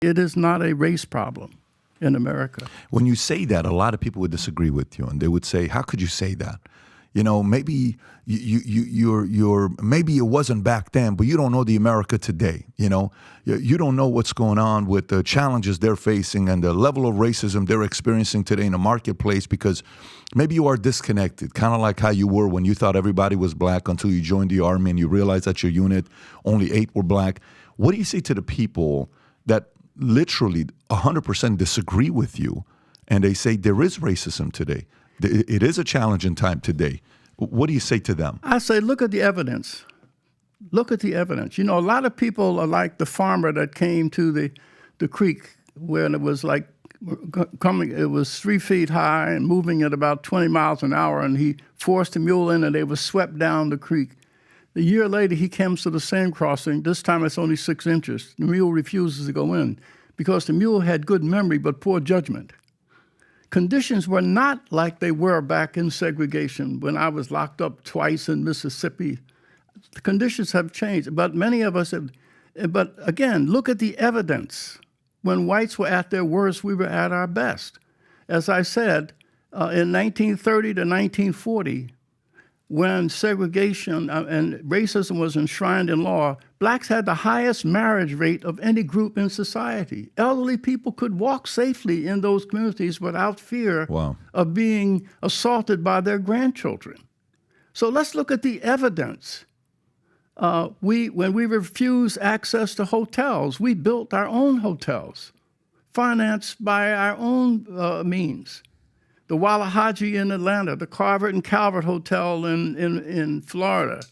It is not a race problem in America. When you say that, a lot of people would disagree with you, and they would say, "How could you say that? You know, maybe maybe it wasn't back then, but you don't know the America today. You know, you don't know what's going on with the challenges they're facing and the level of racism they're experiencing today in the marketplace because maybe you are disconnected, kind of like how you were when you thought everybody was black until you joined the Army and you realized that your unit only 8 were black." What do you say to the people that literally 100% disagree with you and they say there is racism today? It is a challenging time today. What do you say to them? I say, look at the evidence. Look at the evidence. You know, a lot of people are like the farmer that came to the creek when it was like coming, it was 3 feet high and moving at about 20 miles an hour, and he forced the mule in and they were swept down the creek. A year later, he comes to the same crossing. This time it's only 6 inches. The mule refuses to go in because the mule had good memory but poor judgment. Conditions were not like they were back in segregation when I was locked up twice in Mississippi. The conditions have changed, but many of us have. But again, look at the evidence. When whites were at their worst, we were at our best. As I said, in 1930 to 1940, when segregation and racism was enshrined in law, blacks had the highest marriage rate of any group in society. Elderly people could walk safely in those communities without fear of being assaulted by their grandchildren. So let's look at the evidence. When we refused access to hotels, we built our own hotels, financed by our own means. The Wallahaji in Atlanta, the Carver and Calvert Hotel in Florida,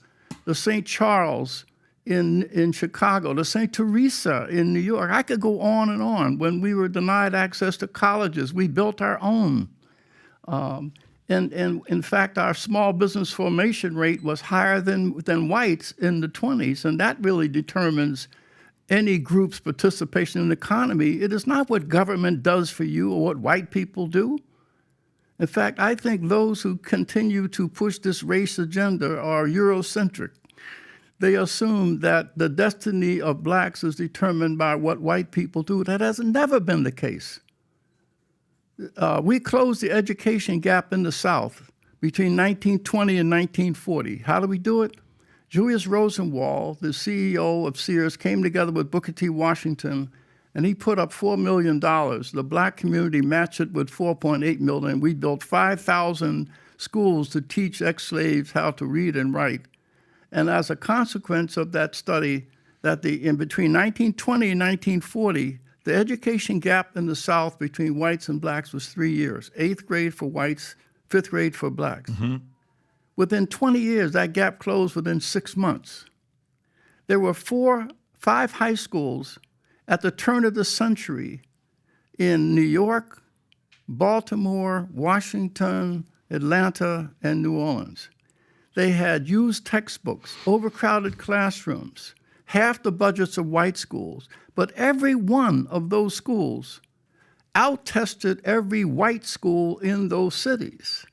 the St. Charles in Chicago, the St. Teresa in New York. I could go on and on. When we were denied access to colleges, we built our own. And in fact, our small business formation rate was higher than whites in the 20s, and that really determines any group's participation in the economy. It is not what government does for you or what white people do. In fact, I think those who continue to push this race agenda are Eurocentric. They assume that the destiny of blacks is determined by what white people do. That has never been the case. We closed the education gap in the South between 1920 and 1940. How do we do it? Julius Rosenwald, the CEO of Sears, came together with Booker T. Washington, and he put up $4 million. The black community matched it with $4.8 million. We built 5,000 schools to teach ex-slaves how to read and write. And as a consequence of that study, that in between 1920 and 1940, the education gap in the South between whites and blacks was 3 years, 8th grade for whites, 5th grade for blacks. Mm-hmm. Within 20 years, that gap closed within 6 months. There were 5 high schools at the turn of the century in New York, Baltimore, Washington, Atlanta, and New Orleans. They had used textbooks, overcrowded classrooms, half the budgets of white schools, but every one of those schools out-tested every white school in those cities.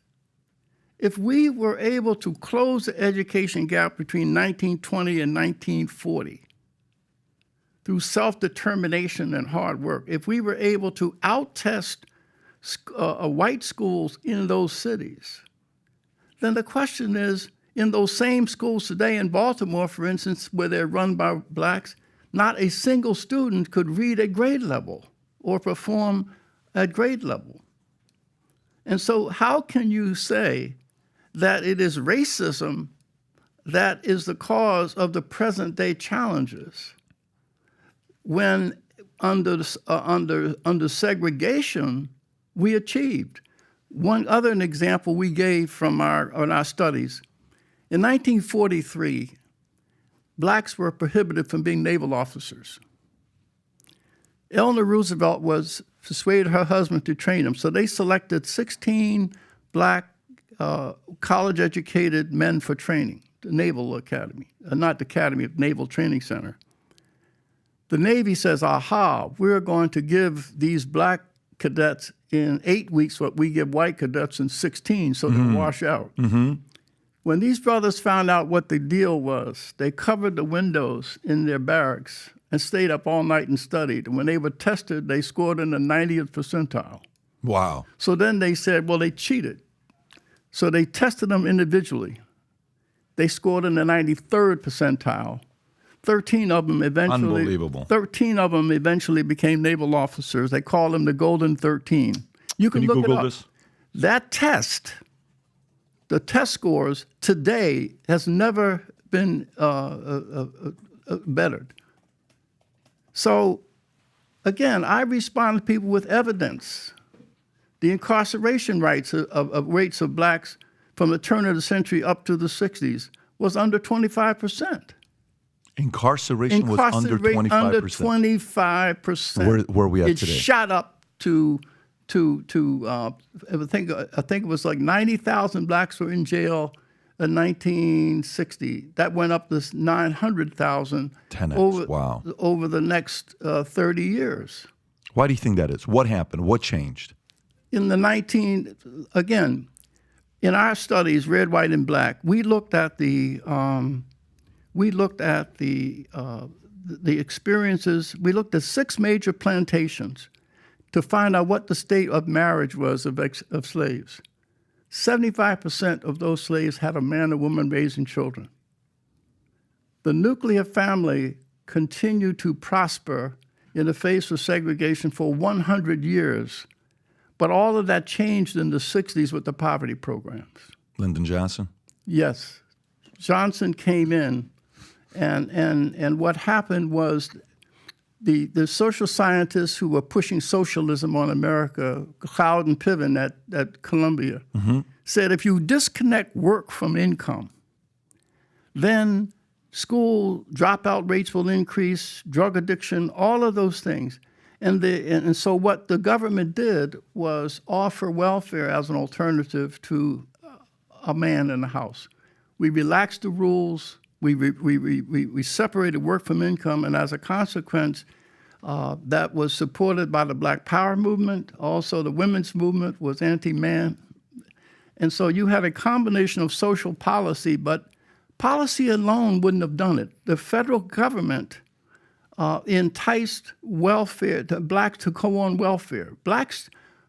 If we were able to close the education gap between 1920 and 1940, through self-determination and hard work, if we were able to out-test white schools in those cities, then the question is, in those same schools today in Baltimore, for instance, where they're run by blacks, not a single student could read at grade level or perform at grade level. And so how can you say that it is racism that is the cause of the present-day challenges when under segregation we achieved? One other example we gave from our studies. In 1943, blacks were prohibited from being naval officers. Eleanor Roosevelt persuaded her husband to train them, so they selected 16 black college-educated men for training, the Naval Academy, not the Academy, Naval Training Center. The Navy says, aha, we're going to give these black cadets in 8 weeks what we give white cadets in 16, so they wash out. Mm-hmm. When these brothers found out what the deal was, they covered the windows in their barracks and stayed up all night and studied. And when they were tested, they scored in the 90th percentile. Wow. So then they said, well, they cheated. So they tested them individually. They scored in the 93rd percentile. 13 of them eventually became naval officers. They call them the Golden 13. You can look Google it up. this? That test, the test scores today has never been bettered. So, again, I respond to people with evidence. The incarceration rates of blacks from the turn of the century up to the 60s was under 25%. Incarceration was under 25%. Under 25%. Where are we at today? It shot up to I think it was like 90,000 blacks were in jail in 1960. That went up to 900,000 over the next 30 years. Why do you think that is? What happened? What changed? In our studies, Red, White, and Black, we looked at the experiences. We looked at 6 major plantations to find out what the state of marriage was of slaves. 75% of those slaves had a man and woman raising children. The nuclear family continued to prosper in the face of segregation for 100 years. But all of that changed in the 60s with the poverty programs. Lyndon Johnson? Yes. Johnson came in, and what happened was the social scientists who were pushing socialism on America, Cloud and Piven at Columbia, said if you disconnect work from income, then school dropout rates will increase, drug addiction, all of those things. And so what the government did was offer welfare as an alternative to a man in the house. We relaxed the rules. We separated work from income, and as a consequence, that was supported by the Black Power movement. Also, the women's movement was anti-man. And so you had a combination of social policy, but policy alone wouldn't have done it. The federal government enticed blacks to go on welfare.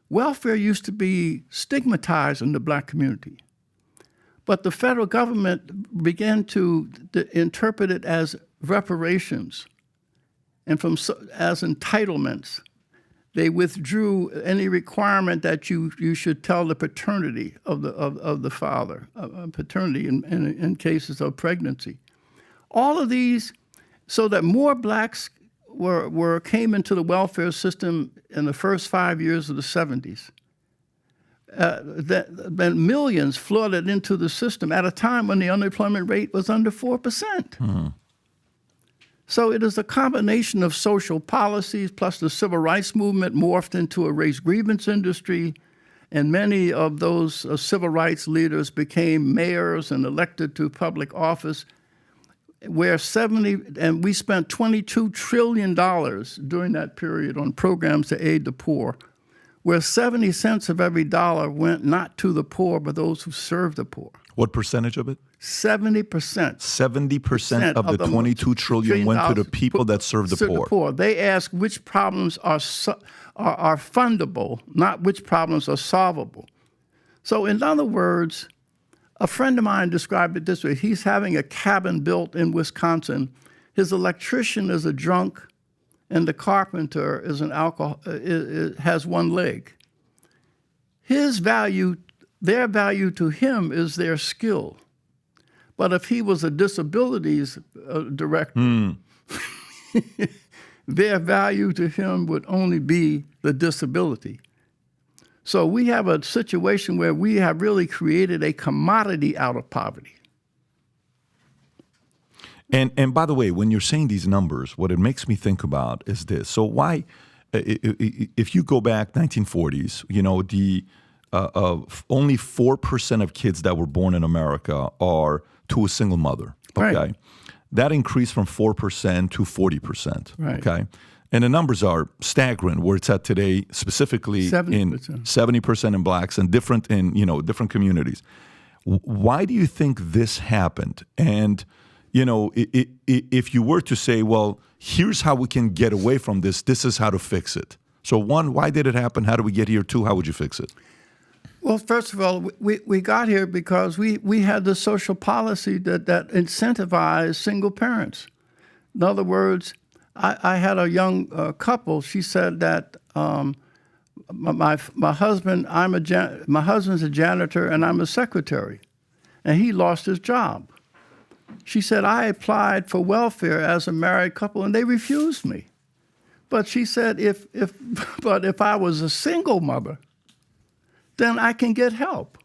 Welfare used to be stigmatized in the black community. But the federal government began to interpret it as reparations and as entitlements. They withdrew any requirement that you should tell the paternity of the father, paternity in cases of pregnancy. All of these, so that more blacks came into the welfare system in the first 5 years of the 70s. Then millions flooded into the system at a time when the unemployment rate was under 4%. Mm-hmm. So it is a combination of social policies plus the civil rights movement morphed into a race grievance industry, and many of those civil rights leaders became mayors and elected to public office, where we spent $22 trillion during that period on programs to aid the poor, where 70 cents of every dollar went not to the poor, but those who served the poor. What percentage of it? 70%. 70% of the $22 trillion went to the people that serve the poor. They ask which problems are fundable, not which problems are solvable. So in other words, a friend of mine described it this way. He's having a cabin built in Wisconsin. His electrician is a drunk, and the carpenter is has one leg. Their value to him is their skill. But if he was a disabilities director, their value to him would only be the disability. So we have a situation where we have really created a commodity out of poverty. And by the way, when you're saying these numbers, what it makes me think about is this. So why, if you go back 1940s, only 4% of kids that were born in America are to a single mother. Okay, right. That increased from 4% to 40%. Right. Okay, and the numbers are staggering. Where it's at today, specifically 70% in blacks and different in different communities. Why do you think this happened? And if you were to say, well, here's how we can get away from this, this is how to fix it. So one, why did it happen? How do we get here? Two, how would you fix it? Well, first of all, we got here because we had the social policy that incentivized single parents. In other words, I had a young couple. She said that my husband, my husband's a janitor and I'm a secretary, and he lost his job. She said, I applied for welfare as a married couple and they refused me. But she said, if I was a single mother, then I can get help.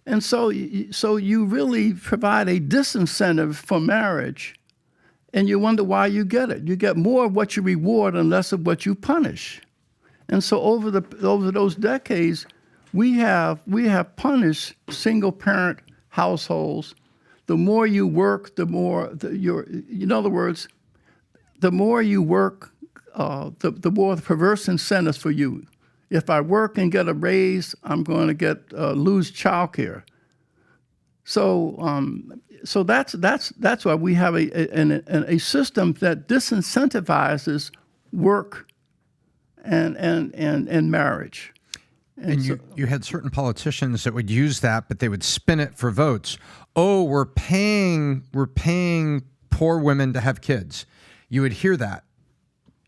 And so you really provide a disincentive for marriage, and you wonder why you get it. You get more of what you reward and less of what you punish. And so over those decades, we have punished single parent households. The more you work, the more in other words, the more you work, the more the perverse incentives for you. If I work and get a raise, I'm going to lose childcare. So that's why we have a system that disincentivizes work and marriage. And you had certain politicians that would use that, but they would spin it for votes. Oh, we're paying poor women to have kids. You would hear that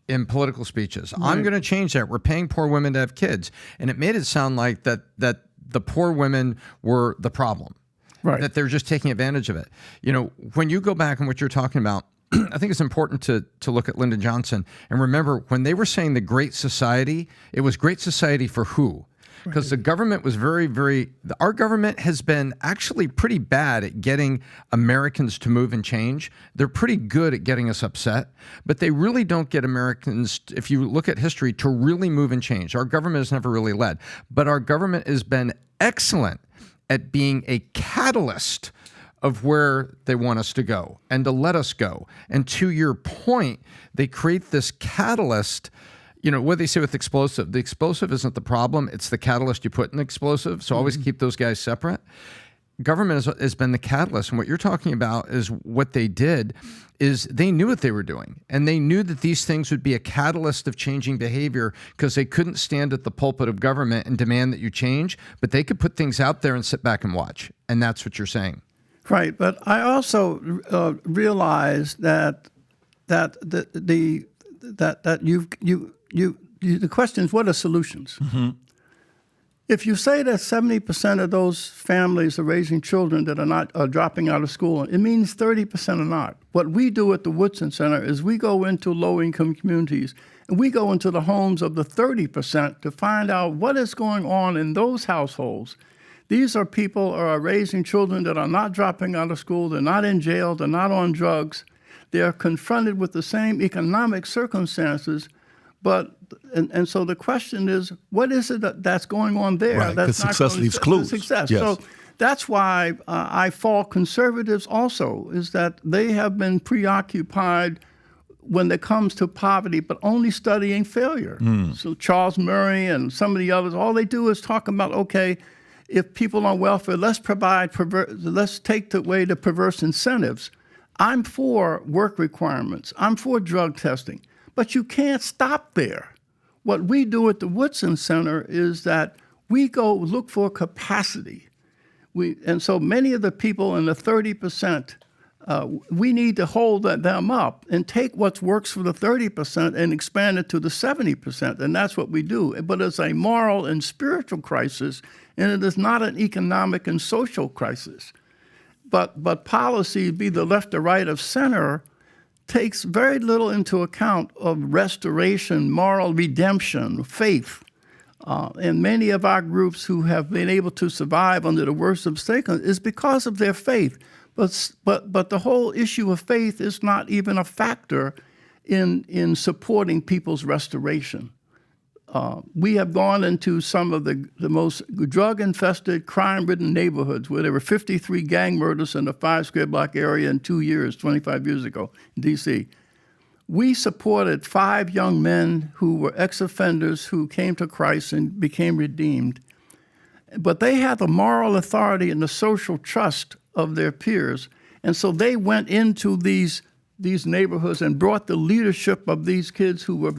in political speeches. Right. I'm going to change that. We're paying poor women to have kids. And it made it sound like that the poor women were the problem. Right. That they're just taking advantage of it. When you go back and what you're talking about, I think it's important to look at Lyndon Johnson and remember when they were saying the Great Society, it was Great Society for who? Because the government was our government has been actually pretty bad at getting Americans to move and change. They're pretty good at getting us upset, but they really don't get Americans, if you look at history, to really move and change. Our government has never really led, but our government has been excellent at being a catalyst of where they want us to go and to let us go. And to your point, they create this catalyst. What they say with explosive, the explosive isn't the problem. It's the catalyst you put in the explosive. So always keep those guys separate. Government has been the catalyst. And what you're talking about is what they did is they knew what they were doing. And they knew that these things would be a catalyst of changing behavior because they couldn't stand at the pulpit of government and demand that you change. But they could put things out there and sit back and watch. And that's what you're saying. Right. But I also realized that the question is, what are solutions? Mm-hmm. If you say that 70% of those families are raising children that are dropping out of school, it means 30% are not. What we do at the Woodson Center is we go into low-income communities and we go into the homes of the 30% to find out what is going on in those households. These are people who are raising children that are not dropping out of school, they're not in jail, they're not on drugs. They are confronted with the same economic circumstances, and so the question is, what is it that's going on there? Right, because success leaves clues. Success. Yes. So that's why I fault conservatives also, is that they have been preoccupied when it comes to poverty, but only studying failure. So Charles Murray and some of the others, all they do is talk about, okay, if people on welfare, let's take away the perverse incentives. I'm for work requirements. I'm for drug testing. But you can't stop there. What we do at the Woodson Center is that we go look for capacity. And so many of the people in the 30%, we need to hold them up and take what works for the 30% and expand it to the 70%. And that's what we do. But it's a moral and spiritual crisis, and it is not an economic and social crisis. But policy, be the left or right of center, takes very little into account of restoration, moral redemption, faith. And many of our groups who have been able to survive under the worst of circumstances is because of their faith. But the whole issue of faith is not even a factor in supporting people's restoration. We have gone into some of the most drug-infested, crime-ridden neighborhoods where there were 53 gang murders in the 5 square block area in 2 years, 25 years ago in D.C. We supported 5 young men who were ex-offenders who came to Christ and became redeemed. But they had the moral authority and the social trust of their peers, And so they went into these neighborhoods and brought the leadership of these kids who were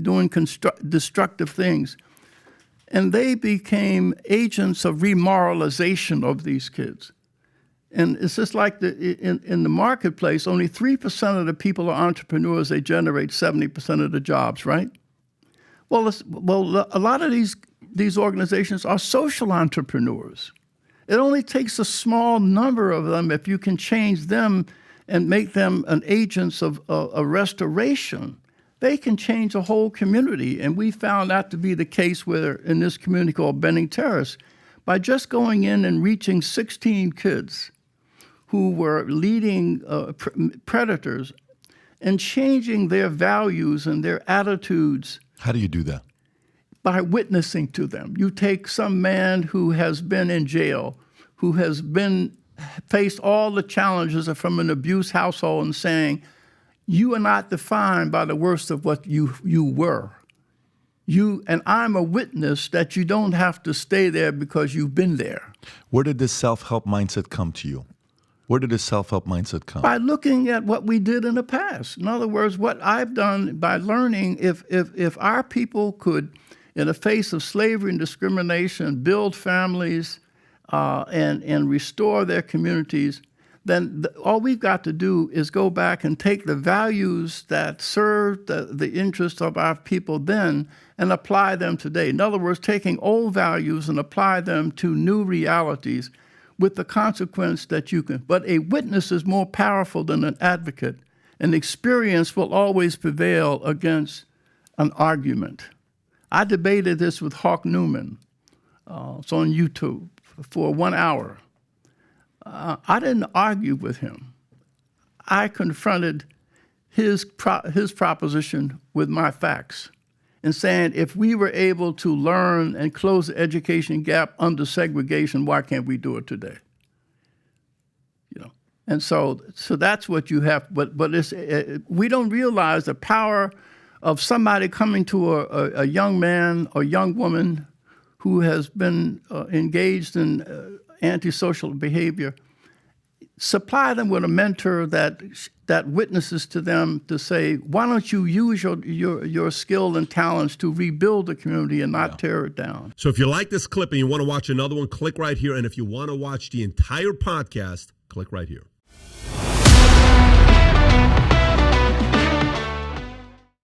doing destructive things. And they became agents of remoralization of these kids. And it's just like in the marketplace, only 3% of the people are entrepreneurs. They generate 70% of the jobs, right? Well, a lot of these organizations are social entrepreneurs. It only takes a small number of them, if you can change them and make them an agents of a restoration, they can change a whole community. And we found that to be the case in this community called Benning Terrace, by just going in and reaching 16 kids who were leading predators and changing their values and their attitudes. How do you do that? By witnessing to them. You take some man who has been in jail, who has faced all the challenges from an abuse household, and saying, you are not defined by the worst of what you were. And I'm a witness that you don't have to stay there because you've been there. Where did this self-help mindset come to you? Where did this self-help mindset come? By looking at what we did in the past. In other words, what I've done by learning, if our people could, in the face of slavery and discrimination, build families and restore their communities, then all we've got to do is go back and take the values that served the interests of our people then and apply them today. In other words, taking old values and apply them to new realities, with the consequence that you can. But a witness is more powerful than an advocate, and experience will always prevail against an argument. I debated this with Hawk Newman. It's on YouTube for 1 hour. I didn't argue with him. I confronted his proposition with my facts, and saying, if we were able to learn and close the education gap under segregation, why can't we do it today? And so that's what you have. But we don't realize the power of somebody coming to a young man or young woman who has been engaged in antisocial behavior. Supply them with a mentor that witnesses to them to say, why don't you use your skill and talents to rebuild the community and not tear it down? So if you like this clip and you want to watch another one, click right here. And if you want to watch the entire podcast, click right here.